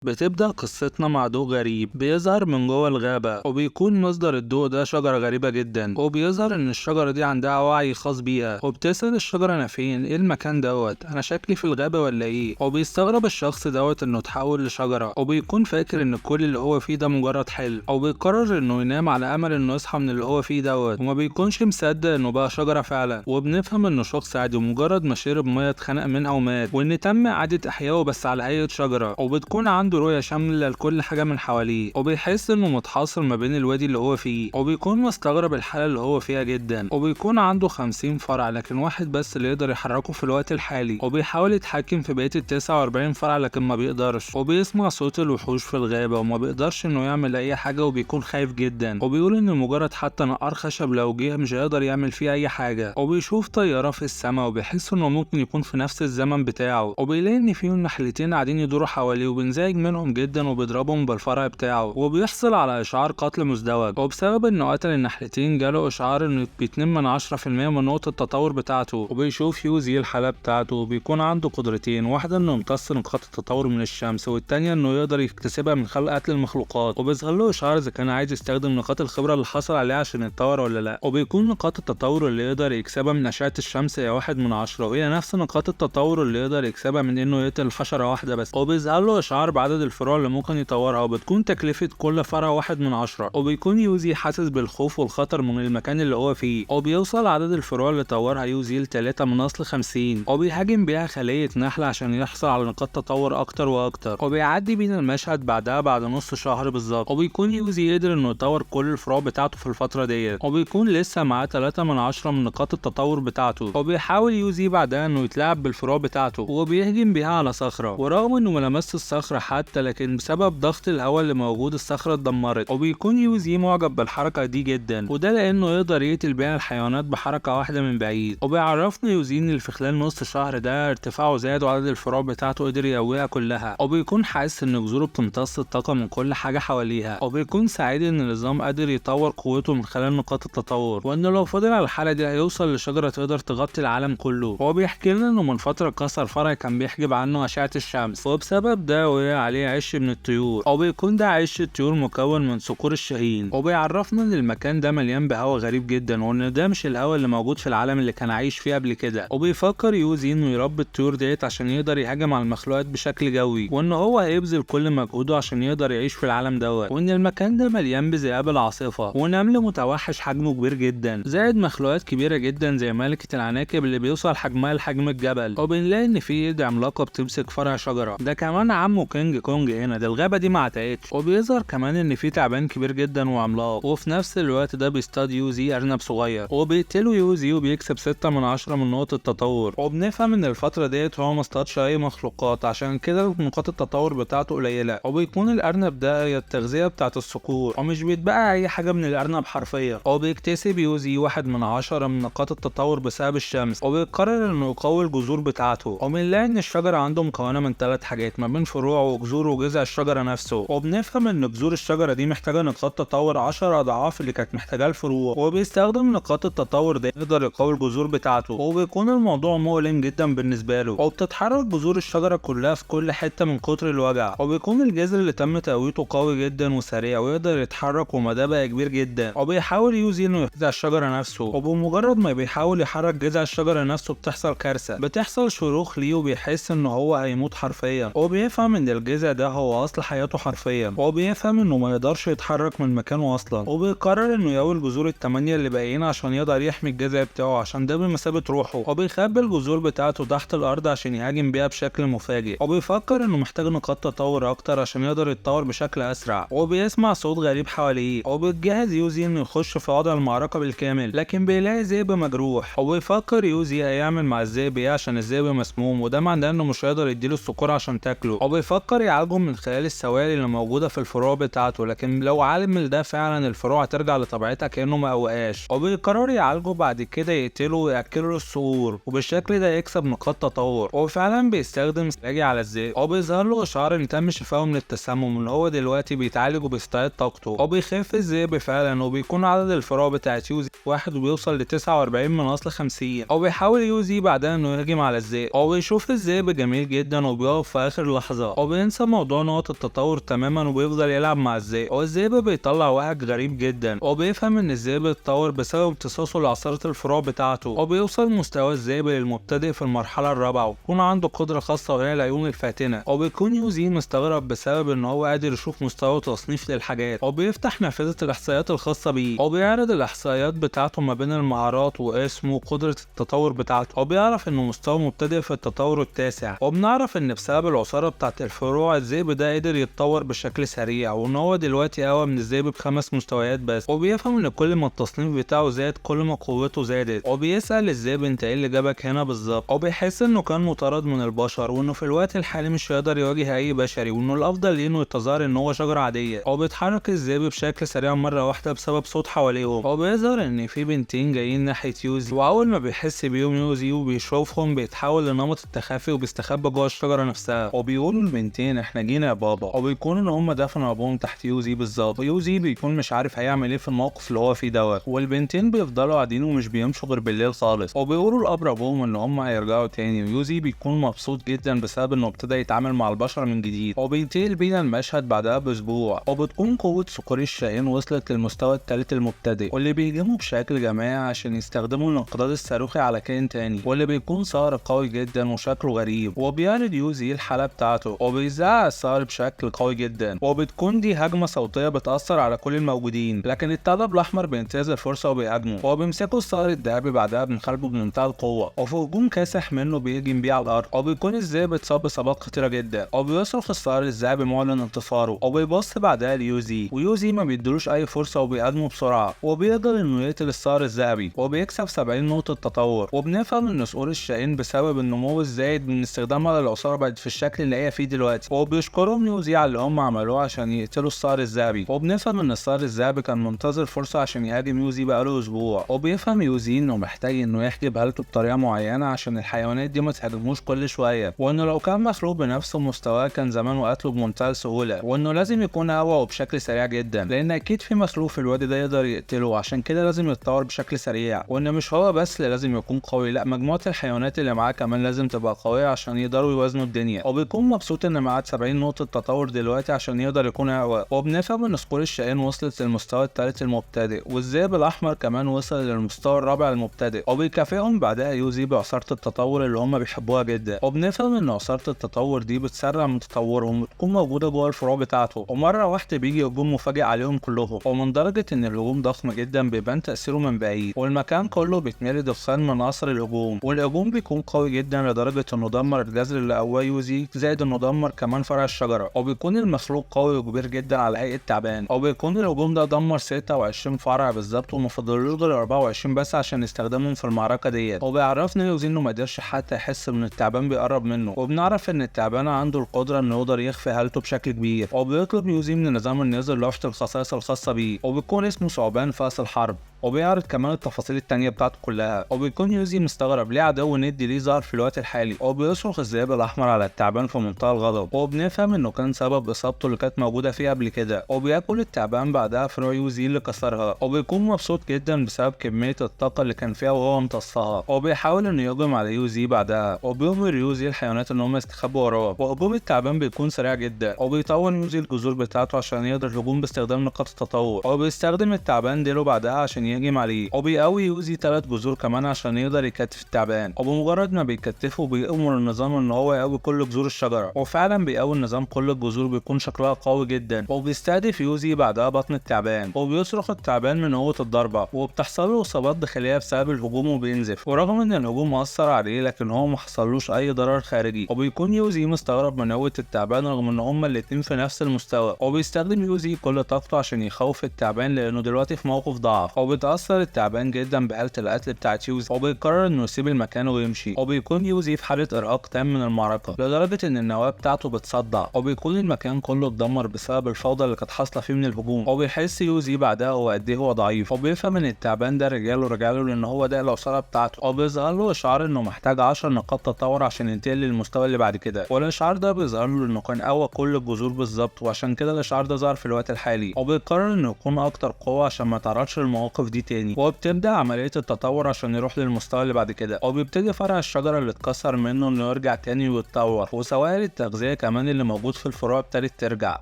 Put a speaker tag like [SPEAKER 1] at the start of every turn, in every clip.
[SPEAKER 1] بتبدأ قصتنا مع ضوء غريب بيظهر من جوه الغابة، وبيكون مصدر الضوء ده شجرة غريبة جدا، وبيظهر إن الشجرة دي عندها وعي خاص بيها، وبتسأل الشجرة أنا فين؟ إيه المكان دوت؟ أنا شكلي في الغابة ولا إيه؟ وبيستغرب الشخص دوت إنه اتحول لشجرة، وبيكون فاكر إن كل اللي هو فيه ده مجرد حلم، وبيقرر إنه ينام على أمل إنه يصحى من اللي هو فيه دوت، وما بيكونش مصدق إنه بقى شجرة فعلا. وبنفهم إنه شخص عادي، ومجرد ما شرب مية اتخنق منها ومات، وإن تم إعادة إحيائه بس على هيئة شجرة، وبتكون عنده رؤية شاملة لكل حاجة من حواليه، وبيحس إنه متحاصر ما بين الوادي اللي هو فيه، وبيكون مستغرب الحالة اللي هو فيها جدا، وبيكون عنده 50 فرع لكن واحد بس اللي يقدر يحركه في الوقت الحالي، وبيحاول يتحكم في بقية ال49 فرع لكن ما بيقدرش، وبيسمع صوت الوحوش في الغابة وما بيقدرش إنه يعمل أي حاجة، وبيكون خايف جدا، وبيقول إن مجرد حتى نقار خشب لو جه مش هيقدر يعمل فيه أي حاجة، وبيشوف طيارة في السماء وبيحس إنه ممكن يكون في نفس الزمن بتاعه، وبيلاقي إن فيهم نحلتين قاعدين يدوروا حواليه، وبينزعج منهم جدا وبيضربهم بالفرع بتاعه، وبيحصل على إشعار قتل مزدوج، وبسبب إنه قتل النحلتين جاله إشعار إنه ب2/10% من نقطة التطور بتاعته، وبيشوف يوزي الحالة بتاعته، وبيكون عنده قدرتين، واحدة إنه يمتص نقاط التطور من الشمس، والتانية إنه يقدر يكتسبها من خلق قتل المخلوقات، وبيظهر له إشعار إذا كان عايز يستخدم نقاط الخبرة اللي حصل عليها عشان يتطور ولا لأ، وبيكون نقاط التطور اللي يقدر يكسبها من أشعة الشمس هي 1/10، وهي نفس نقاط التطور اللي يقدر يكسبها من إنه يقتل حشرة واحدة بس، وبيظهر له إشعار بعدد الفروع اللي ممكن يطورها، وبتكون تكلفة كل فرع 1/10، وبيكون يوزي حاسس بالخوف والخطر من المكان اللي هو فيه، وبيوصل عدد الفروع اللي طورها يوزي ل3/50، وبيهاجم بيها خلية نحل عشان يحصل على نقاط تطور أكتر وأكتر، وبيعدي بينا المشهد بعدها بعد نص شهر بالظبط، وبيكون يوزي قدر إنه يطور كل الفروع بتاعته في الفترة ديت، وبيكون لسه معاه 3/10 من نقاط التطور بتاعته، وبيحاول يوزي بعدها إنه يتلاعب بالفروع بتاعته، وبيهجم بيها على صخرة، ورغم إنه ملمس الصخرة حتى لكن بسبب ضغط الهواء اللي موجود الصخرة اتدمرت، وبيكون يوزي معجب بالحركة دي جدا، وده لأنه يقدر يقتل بيها الحيوانات بحركة واحدة من بعيد، وبيعرفنا يوزي إن اللي في خلال نص شهر ده ارتفاعه زاد وعدد الفروع بتاعته قدر يقويها كلها، وبيكون حاسس إن جذوره بتمتص الطاقة من كل حاجة حواليها، وبيكون سعيد إن النظام قادر يطور قوته من خلال نقاط التطور، وإنه لو فضل على الحالة دي هيوصل لشجرة تقدر تغطي العالم كله. هو بيحكي لنا إنه من فترة كسر فرع كان بيحجب عنه أشعة الشمس، وبسبب ده وقع عليه عش من الطيور، وبيكون ده عش الطيور مكون من صقور الشاهين، وبيعرفنا إن المكان ده مليان بهواء غريب جدا، وإن ده مش الهواء اللي موجود في العالم اللي كان عايش فيه قبل كده، وبيفكر يوزي إنه يربي الطيور ديت عشان يقدر يهاجم على المخلوقات بشكل جوي، وإن هو هيبذل كل مجهوده عشان يقدر يعيش في العالم دوت، وإن المكان ده مليان بذئاب العاصفة ونمل متوحش حجمه كبير جدا، زائد مخلوقات كبيرة جدا زي ملكة العناكب اللي بيوصل حجمها لحجم الجبل، وبنلاقي إن في إيد عملاقة بتمسك فرع شجرة، ده كمان عمه كينج كونج هنا، ده الغابة دي ما عتقتش، وبيظهر كمان إن في تعبان كبير جدا وعملاق، وفي نفس الوقت ده بيصطاد يوزي أرنب صغير، وبيقتله يوزي وبيكسب 6/10 من نقط التطور، وبنفهم إن الفترة ديت هو ما اصطادش أي مخلوقات عشان كده نقاط التطور بتاعته قليلة، وبيكون الأرنب ده هي التغذية بتاعت الصقور، ومش بيتبقى أي حاجة من الأرنب حرفيا، وبيكتسب يوزي 1/10 من نقاط التطور بسبب الشمس، وبيقرر إنه يقوي الجذور بتاعته، وبنلاقي إن الشجرة عنده مكونة من 3 حاجات ما بين فروع وجذور وجذع الشجرة نفسه، وبنفهم إن جذور الشجرة دي محتاجة نقاط تطور 10 أضعاف اللي كانت محتاجاه الفروع، وبيستخدم نقاط التطور دي يقدر يقوي الجذور بتاعته، وبيكون الموضوع مؤلم جدا بالنسبة له، وبتتحرك جذور الشجرة كلها في كل حتة من كتر الوجع، وبيكون الجذر اللي تم تقويته قوي جدا وسريع ويقدر يتحرك ومداه بقى كبير جدا، وبيحاول يوزي إنه يجذع الشجرة نفسه، وبمجرد ما بيحاول يحرك جذع الشجرة نفسه بتحصل كارثة، بتحصل شروخ ليه وبيحس إنه هو هيموت حرفيا، وبيفهم إن الجذع ده هو أصل حياته حرفيا، وبيفهم إنه ما يقدرش يتحرك من مكانه أصلا، وبيقرر إنه يقوي الجذور ال8 اللي باقيين عشان يقدر يحمي الجذع بتاعه عشان ده بمثابة روحه، وبيخبي الجذور بتاعته تحت الأرض عشان يهاجم بيها بشكل مفاجئ، وبيفكر إنه محتاج نقاط تطور أكتر عشان يقدر يتطور بشكل أسرع، وبيسمع صوت غريب حواليه، وبيتجهز يوزي إنه يخش في وضع المعركة بالكامل، لكن بيلاقي ذئب مجروح، وبيفكر يوزي هيعمل مع الذئب إيه عشان الذئب مسموم، وده معناه إنه مش هيقدر يديله الصقور عشان تاكله، وبيفكر يعالجه من خلال السوائل اللي موجودة في الفروع بتاعته، لكن لو عالم ده فعلا الفروع هترجع لطبيعتها كأنه ما قوقاش، وبيقرر يعالجه بعد كده يقتله ويأكله الصقور، وبالشكل ده يكسب نقاط تطور، وفعلا بيستخدم سلاجي على الذئب، وبيظهر له إشعار إن تم شفائه من التسمم، وإن هو دلوقتي بيتعالج وبيستعيد طاقته، وبيخف الذئب فعلا، وبيكون عدد الفروع بتاعت يوزي واحد وبيوصل ل49/50، وبيحاول يوزي بعدها إنه يهجم على الذئب، وبيشوف الذئب جميل جدا وبيقف في آخر لحظة، وبينسى موضوع نقط التطور تماما وبيفضل يلعب مع الذئب. والذئب بيطلع وهج غريب جدا وبيفهم ان الذئب اتطور بسبب امتصاصه لعصارة الفروع بتاعته. وبيوصل مستوى الذئب للمبتدئ في المرحلة الرابعة وبيكون عنده قدرة خاصة وهي العيون الفاتنة. وبيكون يوزي مستغرب بسبب ان هو قادر يشوف مستوى تصنيف للحاجات. وبيفتح نافذة الاحصائيات الخاصة بيه وبيعرض الاحصائيات بتاعته ما بين المهارات واسمه وقدرة التطور بتاعته. وبيعرف انه مستوى مبتدئ في التطور التاسع. وبنعرف ان بسبب العصارة بتاعت الفروع الذئب ده قدر يتطور بشكل سريع وان هو دلوقتي اقوى من الذئب ب5 مستويات بس. وبيفهم ان كل ما التصنيف بتاعه زاد كل ما قوته زادت. وبيسأل الذئب انت ايه اللي جابك هنا بالظبط. وبيحس انه كان مطارد من البشر وانه في الوقت الحالي مش هيقدر يواجه اي بشري وانه الافضل ليه انه يتظاهر ان هو شجرة عادية. وبيتحرك الذئب بشكل سريع مرة واحدة بسبب صوت حواليهم. وبيظهر ان في بنتين جايين ناحية يوزي. واول ما بيحس بيهم يوزي وبيشوفهم بيتحول لنمط التخفي وبيستخبى جوه الشجرة نفسها. وبيقولوا البنتين احنا جينا يا بابا. وبيكون ان هم دفنوا ابوهم تحت يوزي بالظبط. ويوزي بيكون مش عارف هيعمل ايه في الموقف اللي هو فيه دوت. والبنتين بيفضلوا قاعدين ومش بيمشوا غير بالليل خالص. وبيقولوا لأب ابوهم ان هم هيرجعوا تاني. ويوزي بيكون مبسوط جدا بسبب انه ابتدى يتعامل مع البشر من جديد. وبينتقل بينا المشهد بعدها باسبوع. وبتكون قوة صقور الشاهين وصلت للمستوى الثالث المبتدئ واللي بيهجموا بشكل جماعي عشان يستخدموا الانقضاض الصاروخي على كائن تاني واللي بيكون صقر قوي جدا وشكله غريب. وبيعرض يوزي الحالة بتاعته وبيزعق الصقر بشكل قوي جدا. وبتكون دي هجمة صوتية بتأثر على كل الموجودين. لكن الثعلب الأحمر بينتهز الفرصة وبيهاجمه. وبيمسكوا الصقر الذهبي بعدها بنخالبه بمنتهى القوة. وفي هجوم كاسح منه بيهجم بيه على الأرض. وبيكون الذئب اتصاب بإصابات خطيرة جدا. وبيصرخ الصقر الذهبي معلن انتصاره. وبيبص بعدها ليوزي ويوزي ما بيدلوش أي فرصة وبيهاجمه بسرعة. وبيقدر إنه يقتل الصقر الذهبي وبيكسب 70 نقطة تطور. وبنفهم إن صقور الشاهين بسبب النمو الزايد من استخدامها للعصارة بقت في الشكل اللي هي فيه دلوقتي. وبيشكرهم يوزي على اللي هم عملوه عشان يقتلوا الصقر الذهبي. وبنفهم إن الصقر الذهبي كان منتظر فرصة عشان يهاجم يوزي بقاله أسبوع. وبيفهم يوزي إنه محتاج إنه يحجب هالته بطريقة معينة عشان الحيوانات دي ما تهاجموش كل شوية. وإنه لو كان مخلوق بنفس مستواه كان زمانه قتله بمنتهى السهولة. وإنه لازم يكون أقوى وبشكل سريع جدا لأن أكيد في مخلوق في الوادي ده يقدر يقتله عشان كده لازم يتطور بشكل سريع. وإن مش هو بس اللي لازم يكون قوي لا مجموعة الحيوانات اللي معاه كمان لازم تبقى قوية عشان يقدروا يوازنوا الدنيا. وبيكون مبسوط إن معاه 70 نقطة تطور دلوقتي عشان يقدر يكون أقوى. وبنفهم إن صقور الشاهين وصلت للمستوى الثالث المبتدئ والذئب الأحمر كمان وصل للمستوى الرابع المبتدئ. وبيكافئهم بعدها يوزي بعصارة التطور اللي هم بيحبوها جدا. وبنفهم إن عصارة التطور دي بتسرع من تطورهم وتكون موجودة جوه الفروع بتاعته. ومرة واحدة بيجي هجوم مفاجئ عليهم كلهم. ومن درجة إن الهجوم ضخم جدا بيبان تأثيره من بعيد والمكان كله بيتملي دخان من أثر الهجوم. والهجوم بيكون قوي جدا لدرجة إنه دمر الجذر اللي قواه يوزي زائد إنه دمر كمان فرع الشجرة. وبيكون المخلوق قوي وكبير جدا على هيئة تعبان. وبيكون الهجوم ده دمر 26 فرع بالظبط ومفضلوش غير 24 بس عشان يستخدمهم في المعركة ديت. وبيعرفنا يوزي إنه مقدرش حتى يحس إن التعبان بيقرب منه. وبنعرف إن التعبان عنده القدرة إنه يقدر يخفي هالته بشكل كبير. وبيطلب يوزي من النظام إنه ينزل لوحة الخصائص الخاصة بيه وبيكون اسمه ثعبان فاس الحرب. وبيعرض كمان التفاصيل التانية بتاعته كلها. وبيكون يوزي مستغرب ليه عدو ندي ليه ظهر في الوقت الحالي. وبيصرخ الذئب الأحمر على التعبان في منتهى الغضب. وبنفهم إنه كان سبب إصابته اللي كانت موجودة فيه قبل كده. وبياكل التعبان بعدها فروع يوزي اللي كسرها. وبيكون مبسوط جدا بسبب كمية الطاقة اللي كان فيها وهو امتصها. وبيحاول إنه يهجم على يوزي بعدها. وبيأمر يوزي الحيوانات إن هم يستخبوا وراه. وهجوم التعبان بيكون سريع جدا. وبيطور يوزي الجذور بتاعته عشان يقدر الهجوم باستخدام نقاط التطور. وبيستخدم التعبان ديله بعدها عشان يهجم عليه. وبيقوي يوزي 3 جذور كمان عشان يقدر يكتف التعبان. وبمجرد ما بيكتفه بيأمر النظام ان هو يقوي كل جذور الشجره. وفعلا بيقوي النظام كل الجذور بيكون شكلها قوي جدا. وبيستهدف يوزي بعدها بطن التعبان. وبيصرخ التعبان من قوه الضربه. وبتحصل له اصابات داخليه بسبب الهجوم وبينزف. ورغم ان الهجوم اثر عليه لكن هو ما حصلوش اي ضرر خارجي. وبيكون يوزي مستغرب من قوه التعبان رغم ان هما الاتنين في نفس المستوى. وبيستخدم يوزي كل طاقته عشان يخوف التعبان لانه دلوقتي في موقف ضعف. وبيتاثر التعبان جدا بآلة القتل بتاعت يوزي. وبيقرر انه يسيب المكان ويمشي. وبيكون يوزي في حالة ارهاق تام من المعركة لدرجة ان النواة بتاعته بتصدع. وبيكون المكان كله اتدمر بسبب الفوضى اللي كانت حاصلة فيه من الهجوم. وبيحس يوزي بعدها هو قد ايه هو ضعيف. وبيفهم ان التعبان ده رجاله لان هو ده العصارة بتاعته. وبيظهر له اشعار انه محتاج 10 نقاط تطور عشان ينتقل للمستوى اللي بعد كده. والاشعار ده بيظهر له انه كان اقوى كل الجذور بالظبط وعشان كده الاشعار ده ظهر في الوقت الحالي. وبيقرر انه يكون اكتر قوة عشان ما يتعرضش للمواقف المواقف دي تاني، وبتبدأ عملية التطور عشان يروح للمستوى اللي بعد كده، وبيبتدي فرع الشجرة اللي اتكسر منه انه يرجع تاني ويتطور، وسوائل التغذية كمان اللي موجود في الفروع ابتدت ترجع،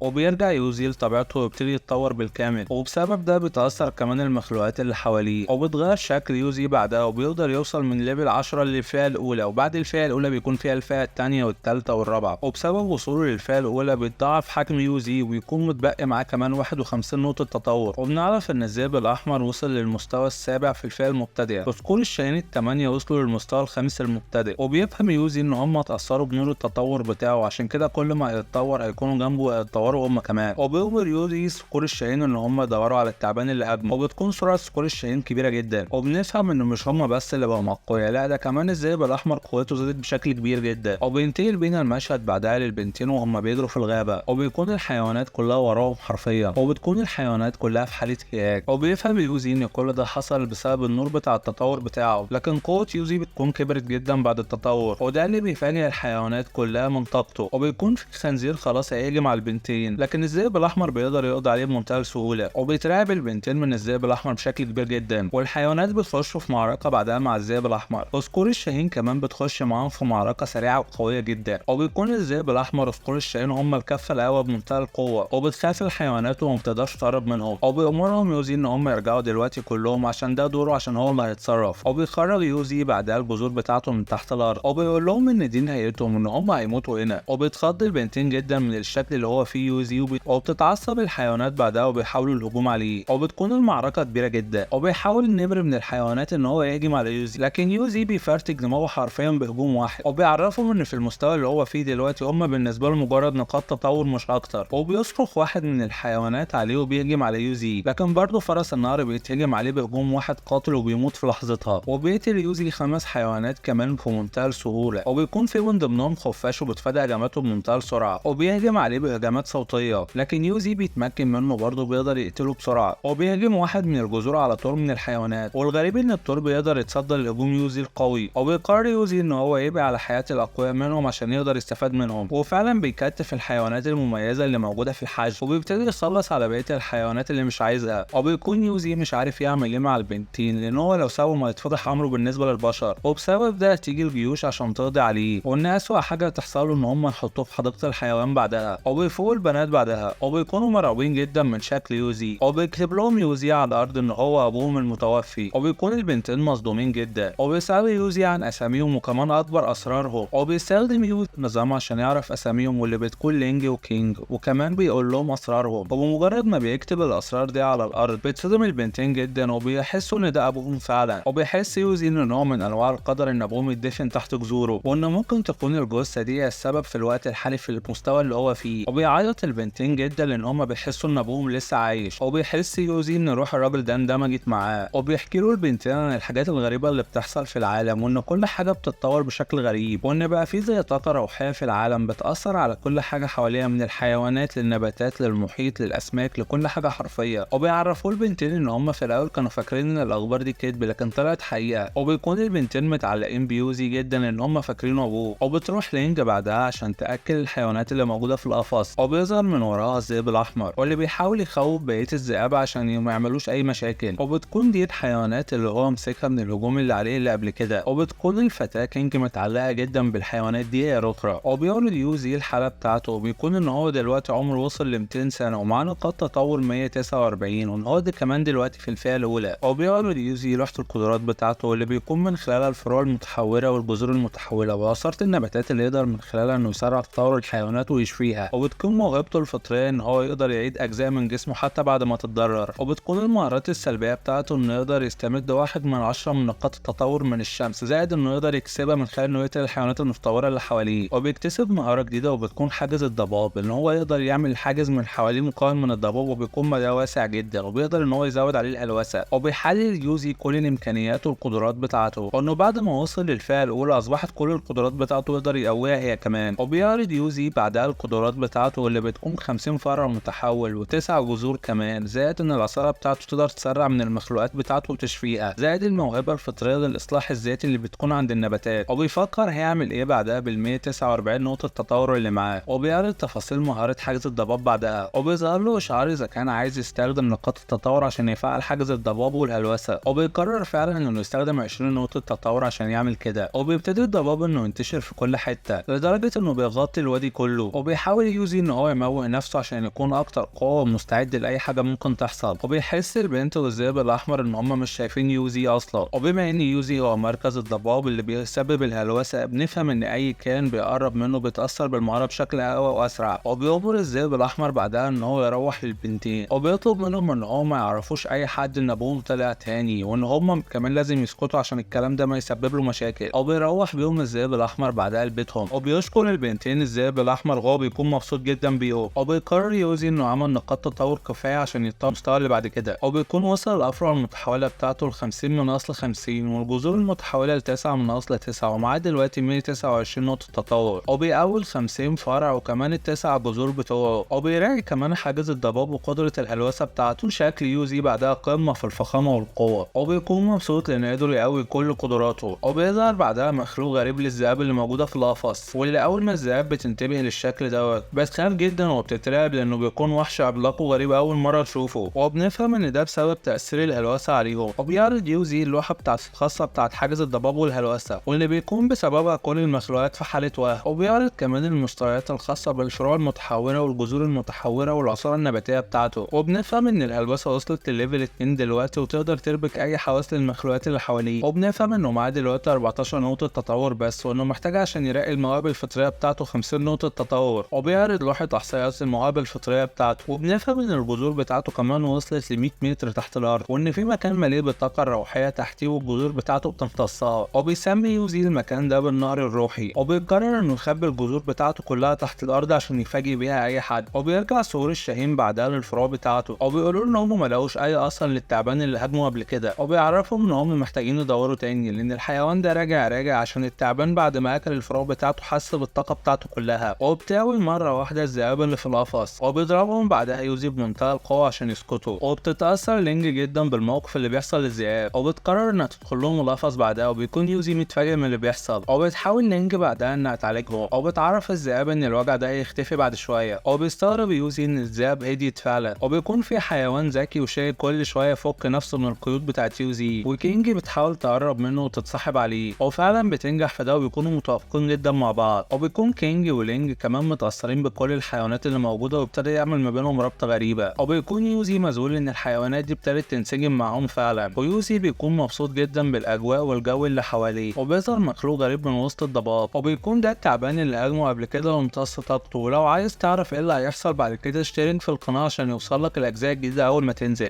[SPEAKER 1] وبيرجع يوزي لطبيعته ويبتدي يتطور بالكامل، وبسبب ده بيتأثر كمان المخلوقات اللي حواليه، وبتغير شكل يوزي بعدها، وبيقدر يوصل من ليفل 10 للفئة الأولى، وبعد الفئة الأولى بيكون فيها الفئة التانية والتالتة والرابعة، وبسبب وصوله للفئة الأولى بيتضاعف حجم يوزي ويكون متبقي معاه كمان 51 نقطة تطور. وبنعرف إن الذئب الأحمر وصل للمستوى السابع في الفئة المبتدئة، وصقور الشاهين التمانية وصلوا للمستوى الخامس المبتدئ، وبيفهم يوزي إن هم اتأثروا بنور التطور بتاعه، عشان كده كل ما يتطور هيكونوا جنبه يتطوروا هم كمان، وبيأمر يوزي صقور الشاهين إن هم يدوروا على التعبان اللي هاجمه، وبتكون سرعة صقور الشاهين كبيرة جدا، وبنفهم إن مش هم بس اللي بقوا أقوياء، لا ده كمان الذئب الأحمر قوته زادت بشكل كبير جدا. وبينتقل بينا المشهد بعدها للبنتين وهم بيجروا في الغابة، وبيكون الحيوانات كلها وراهم حرفيا، وبتكون الحيوانات كلها في حالة هياج، وبيفهم يوزي إن كل ده حصل بسبب النور بتاع التطور بتاعه، لكن قوة يوزي بتكون كبرت جدا بعد التطور، وده اللي بيفاجئ الحيوانات كلها من طاقته. وبيكون في خنزير خلاص هيهجم على البنتين، لكن الذئب الأحمر بيقدر يقضي عليه بمنتهى السهولة، وبيترعب البنتين من الذئب الأحمر بشكل كبير جدا، والحيوانات بتخش في معركة بعدها مع الذئب الأحمر، وصقور الشاهين كمان بتخش معاهم في معركة سريعة وقوية جدا، وبيكون الذئب الأحمر وصقور الشاهين هم الكفة الأقوى بمنتهى القوة، وبتخاف الحيوانات وما بتقدرش تقرب منهم، وبيأمرهم يوزي إن هم يرجعوا دلوقتي كلهم عشان ده دوره، عشان هو اللي هيتصرف، وبيخرج يوزي بعدها الجذور بتاعته من تحت الأرض، وبيقول لهم إن دي نهايتهم وإن هم هيموتوا هنا، وبيتخض البنتين جدا من الشكل اللي هو فيه يوزي، وبتتعصب الحيوانات بعدها وبيحاولوا الهجوم عليه، وبتكون المعركة كبيرة جدا، وبيحاول النمر من الحيوانات إن هو يهجم على يوزي، لكن يوزي بيفرتك دماغه حرفيا بهجوم واحد، وبيعرفهم إن في المستوى اللي هو فيه دلوقتي هم بالنسبة له مجرد نقاط تطور مش أكتر، وبيصرخ واحد من الحيوانات عليه وبيهجم على يوزي، لكن برضه فرس النهر بيتهجم عليه بهجوم واحد قاتل وبيموت في لحظتها، وبيقتل يوزي 5 حيوانات كمان في منتهى السهولة، وبيكون في من ضمنهم خفاش وبتفادى هجماته بمنتهى السرعة، وبيهجم عليه بهجمات صوتية، لكن يوزي بيتمكن منه برضه بيقدر يقتله بسرعة، وبيهجم واحد من الجذور على طور من الحيوانات، والغريب ان الطور بيقدر يتصدى لهجوم يوزي القوي، وبيقرر يوزي ان هو يبقى على حياة الاقوياء منهم عشان يقدر يستفاد منهم، وفعلا بيكتف الحيوانات المميزة اللي موجودة في الحجم، وبيبتدي يخلص على بقية الحيوانات اللي مش عايزها، وبيكون يوزي مش عارف يعمل ايه مع البنتين لان هو لو سابهم هيتفضح امره بالنسبة للبشر، وبسبب ده تيجي الجيوش عشان تقضي عليه، وان اسوأ حاجة تحصل له ان هم يحطوه في حديقة الحيوان بعدها، وبيفوقوا البنات بعدها، وبيكونوا مرعوبين جدا من شكل يوزي، وبيكتب لهم يوزي على الارض ان هو ابوهم المتوفي، وبيكون البنتين مصدومين جدا، وبيسألوا يوزي عن اساميهم وكمان اكبر اسرارهم، وبيستخدم يوزي النظام عشان يعرف اساميهم واللي بتكون لينج وكينج، وكمان بيقول لهم اسرارهم، وبمجرد ما بيكتب الاسرار دي على الارض بيتصدم البنتين جدا وبيحسوا ان ده ابوهم فعلا، وبيحس يوزي ان نوع من انواع القدر ان ابوهم يدفن تحت جذوره، وان ممكن تكون الجثه دي السبب في الوقت الحالي في المستوى اللي هو فيه، وبيعيط البنتين جدا لان هما بيحسوا ان ابوهم لسه عايش، وبيحس يوزي ان روح الراجل ده اندمجت معاه، وبيحكي له البنتين عن الحاجات الغريبه اللي بتحصل في العالم، وان كل حاجه بتتطور بشكل غريب، وان بقى في زي طاقه روحيه في العالم بتاثر على كل حاجه حواليها من الحيوانات للنباتات للمحيط للاسماك لكل حاجه حرفيا، وبيعرفوا البنتين ان هم في الاول كانوا فاكرين ان الاخبار دي كذب لكن طلعت حقيقه، وبيكون البنتين متعلقين بيوزي جدا ان هم فاكرينه ابوه، وبتروح لينج بعدها عشان تاكل الحيوانات اللي موجوده في القفص، وبيظهر من وراها الذئب الاحمر واللي بيحاول يخوف بقيه الذئاب عشان ما يعملوش اي مشاكل، وبتكون دي الحيوانات اللي هو مسكها من الهجوم اللي عليه اللي قبل كده، وبتكون الفتاه كينج متعلقه جدا بالحيوانات دي يا رخرة، وبيقول يوزي الحاله بتاعته، وبيكون ان هو دلوقتي عمره وصل ل 200 سنه ومعاه نقاط تطور 149، وان هو ده كمان دلوقتي في الفئه الاولى، وبيقول يوزي لوحه القدرات بتاعته اللي بيكون من خلالها الفروع المتحوره والجذور المتحوله وعصاره النباتات اللي يقدر من خلالها انه يسرع تطور الحيوانات ويشفيها، وبتكون موهبته الفطريه ان هو يقدر يعيد اجزاء من جسمه حتى بعد ما تتضرر، وبتكون المهارات السلبيه بتاعته انه يقدر يستمد 1 من 10 من نقاط التطور من الشمس، زائد انه يقدر يكسبها من خلال انه يقتل الحيوانات المتطوره اللي حواليه، وبيكتسب مهاره جديده وبتكون حاجز الضباب، ان هو يقدر يعمل حاجز من حواليه مكون من الضباب، وبيكون مدى واسع جدا وبيقدر ان هو يزود عليه الهلوسه، وبيحلل يوزي كل الامكانيات والقدرات بتاعته، وانه بعد ما وصل للفئه الاولى اصبحت كل القدرات بتاعته يقدر يقويها هي كمان، وبيعرض يوزي بعدها القدرات بتاعته اللي بتكون 50 فرع متحول و9 جذور كمان، زائد ان العصاره بتاعته تقدر تسرع من المخلوقات بتاعته وتشفيها، زائد الموهبه الفطريه للاصلاح الذاتي اللي بتكون عند النباتات، وبيفكر هيعمل ايه بعدها بال 149 نقطه تطور اللي معاه، وبيعرض تفاصيل مهاره حاجز الضباب بعدها، وبيظهر له اشعار اذا كان عايز يستخدم نقاط التطور عشان يفعل حاجز حاجز الضباب والهلوسة، وبيقرر فعلا انه يستخدم 20 نقطة تطور عشان يعمل كده، وبيبتدي الضباب انه ينتشر في كل حتة لدرجة انه بيغطي الوادي كله، وبيحاول يوزي ان هو يموه نفسه عشان يكون اكتر قوة ومستعد لاي حاجة ممكن تحصل. وبيحس البنت والذئب الاحمر ان هما مش شايفين يوزي اصلا، وبما ان يوزي هو مركز الضباب اللي بيسبب الهلوسة، بنفهم ان اي كائن بيقرب منه بيتأثر بالمهارة بشكل اقوى واسرع. وبيأمر الذئب الاحمر بعدها ان هو يروح للبنتين، وبيطلب منهم ان هم ما يعرفوش اي حد ان ابوهم طلع تاني، وان هم كمان لازم يسكتوا عشان الكلام ده ما يسبب له مشاكل. وبيروح بيهم الذئب الاحمر بعدها لبيتهم، وبيشكر البنتين الذئب الاحمر، وهو بيكون مبسوط جدا بيهم. وبيقرر يوزي انه عمل نقاط تطور كفايه عشان يطور المستوى اللي بعد كده، وبيكون وصل الافرع المتحوله بتاعته ل 50 من اصل 50، والجذور المتحوله ل 9 من اصل 9، ومعاه دلوقتي 129 نقطه تطور. وبيقول 50 فرع وكمان التسع جذور بتوعه. وبيراعي كمان حاجز الضباب وقدره الهلوسه بتاعته. شكل يوزي بعدها قمه في الفخامه والقوه، وبيكون مبسوط لانه قدر يقوي كل قدراته. وبيظهر بعدها مخلوق غريب للذئاب اللي موجوده في القفص، واللي اول ما الذئاب بتنتبه للشكل دوت بتخاف جدا وبتترعب لانه بيكون وحش عملاق وغريب اول مره تشوفه. وبنفهم ان ده بسبب تاثير الهلوسه عليهم. وبيعرض يوزي اللوحه الخاصه بتاعت حاجز الضباب والهلوسه، واللي بيكون بسببها كل المخلوقات في حاله وهم. وبيعرض كمان المستويات الخاصه بالفروع المتحوره والجذور المتحوره والعصاره النباتيه بتاعته. وبنفهم ان الهلوسه وصلت لليفل 2 دلوقتي وتقدر تربك اي حواس للمخلوقات اللي حواليه. وبنفهم انه معاه دلوقتي 14 نقطه تطور بس، وانه محتاج عشان يراقي المواهب الفطريه بتاعته 50 نقطه تطور. وبيعرض لوحه احصائيات المواهب الفطريه بتاعته. وبنفهم ان الجذور بتاعته كمان وصلت ل 100 متر تحت الارض، وان في مكان مليء بالطاقه الروحيه تحتيه والجذور بتاعته بتمتصها. وبيسمي يوزي المكان ده بالنهر الروحي. وبيقرر انه يخبي الجذور بتاعته كلها تحت الارض عشان يفاجئ بيها اي حد. وبيرجع سور الشاهين بعدها للفروع بتاعته، وبيقولوا ان هم ملاقوش اي اثر للتعبان اللي هاجمه قبل كده، وبيعرفهم ان هم محتاجين يدوروا تاني لان الحيوان ده راجع عشان التعبان بعد ما اكل الفروع بتاعته حس بالطاقه بتاعته كلها. وبتاوي مره واحده الذئاب اللي في القفص، وبيضربهم بعدها يوزي بمنتهى القوه عشان يسكتوا. وبتتاثر لينج جدا بالموقف اللي بيحصل للذئاب، وبتقرر انها تدخل لهم القفص بعدها. وبيكون يوزي متفاجئ من اللي بيحصل، وبتحاول لينج بعدها انها تعالجهم، وبتعرف الذئاب ان الوجع ده هيختفي بعد شويه. وبيستغرب يوزي ان الذئاب هديت فعلا، وبيكون في حيوان ذكي وشايل كل شويه يفك نفسه من القيود بتاعت يوزي. وكينج بتحاول تقرب منه وتتصاحب عليه، وفعلا بتنجح في ده، وبيكونوا متوافقين جدا مع بعض. وبيكون كينج ولينج كمان متاثرين بكل الحيوانات اللي موجوده، وابتدى يعمل ما بينهم رابطه غريبه. وبيكون يوزي مذهول ان الحيوانات دي ابتدت تنسجم معاهم فعلا. ويوزي بيكون مبسوط جدا بالاجواء والجو اللي حواليه. وبيظهر مخلوق غريب من وسط الضباب، وبيكون ده التعبان اللي هاجمه قبل كده وامتص طاقته. ولو عايز تعرف ايه اللي هيحصل بعد كده اشترك في القناه عشان يوصلك الاجزاء الجديده اول ما تنزل.